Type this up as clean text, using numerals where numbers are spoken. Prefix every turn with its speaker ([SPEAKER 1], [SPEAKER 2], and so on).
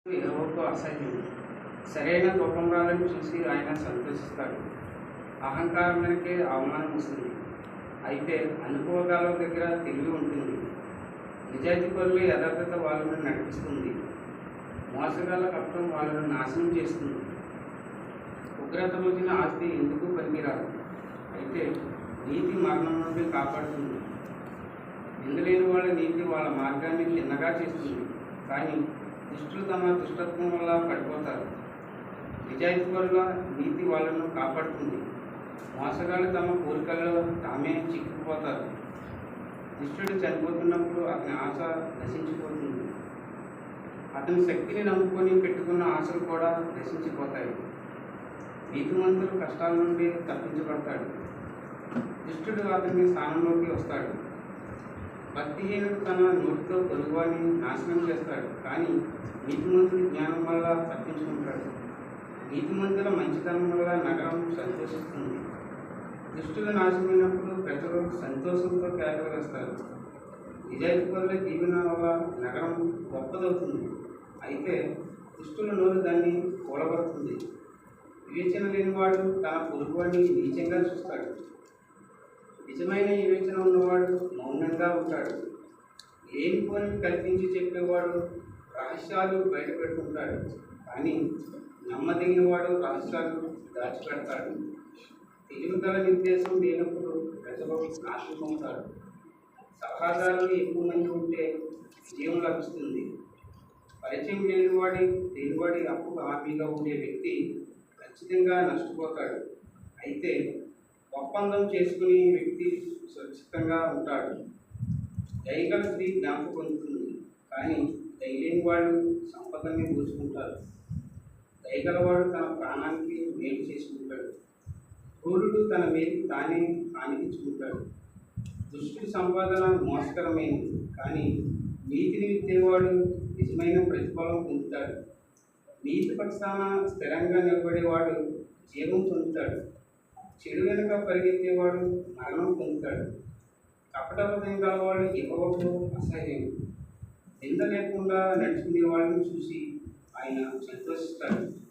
[SPEAKER 1] ఎవరికో అసహ్యం. సరైన కోపం రాదని చూసి ఆయన సంతోషిస్తాడు. అహంకారానికే అవమానం వస్తుంది. అయితే అనుభవగాల దగ్గర తెలివి ఉంటుంది. నిజాయితీ పరుల యథార్థత వాళ్ళను నడిపిస్తుంది. మోసగాళ్ళ కప్పం వాళ్ళను నాశనం చేస్తుంది. ఉగ్రత రోజున ఆస్తి ఎందుకు పనికిరాదు. అయితే నీతి మరణం నుండి కాపాడుతుంది. నిందలేని వాళ్ళ నీతి వాళ్ళ మార్గాన్ని చిన్నగా చేస్తుంది. కానీ దుష్టులు తమ దుష్టత్వం వల్ల పడిపోతారు. నిజాయితీ పరుల నీతి వాళ్ళను కాపాడుతుంది. మోసగాళ్ళు తమ కోరికల్లో తామే చిక్కుకుపోతారు. దుష్టుడు చనిపోతున్నప్పుడు అతని ఆశ నశించిపోతుంది. అతని శక్తిని నమ్ముకొని పెట్టుకున్న ఆశలు కూడా నశించిపోతాయి. నీతిమంతులు కష్టాల నుండి తప్పించబడతాడు. దుష్టుడు అతని స్థానంలోకి వస్తాడు. భక్తిహీనుడు తన నోటితో పొరుగువాన్ని నాశనం చేస్తాడు. కానీ నీతిమంతుడు జ్ఞానం వల్ల తప్పించుకుంటాడు. నీతిమంతుల మంచితనం వల్ల నగరం సంతోషిస్తుంది. దుష్టులు నాశనమైనప్పుడు ప్రజలు సంతోషంతో కేకలు వేస్తారు. నిజాయితీ పరుల దీవెన వల్ల నగరం గొప్పదవుతుంది. అయితే దుష్టుల నోరు దాన్ని కూలగొడుతుంది. వివేచన లేనివాడు తన పొరుగువాడిని నీచంగా చూస్తాడు. నిజమైన వివేచన ఉన్నవాడు మౌనంగా ఉంటాడు. లేనిపోని కల్పించి చెప్పేవాడు రహస్యాలు బయటపెడుతుంటాడు. కానీ నమ్మదగిన వాడు రహస్యాలు దాచిపెడతాడు. తెలివిగల నిర్దేశం లేనప్పుడు ప్రజలు నాశనమవుతాడు. సలహాదారులు ఎక్కువ మంది ఉంటే విజయం లభిస్తుంది. పరిచయం లేనివాడి అప్పు హామీగా ఉండే వ్యక్తి ఖచ్చితంగా నష్టపోతాడు. అయితే ఒప్పందం చేసుకునే వ్యక్తి సురక్షితంగా ఉంటాడు. దయగల స్త్రీ జ్ఞాపకం పొందుతుంది. కానీ దయలేని వాళ్ళు సంపదని దోచుకుంటారు. దయగలవాడు తన ప్రాణానికి మేలు చేసుకుంటాడు. క్రూరుడు తన మేలుకి తానే హానికించుకుంటాడు. దుష్టుడి సంపాదన మోసకరమైనది. కానీ నీతిని విత్తేవాడు నిజమైన ప్రతిఫలం పొందుతాడు. నీతి పక్షాన స్థిరంగా నిలబడేవాడు జీవం పొందుతాడు. చెడు వెనుక పరిగెత్తేవాడు మరణం పొందుతాడు. కపట హృదయం గలవాడు యెహోవాకు అసహ్యం. నింద లేకుండా నడుచుకునే వాళ్ళని చూసి ఆయన సంతోషిస్తాడు.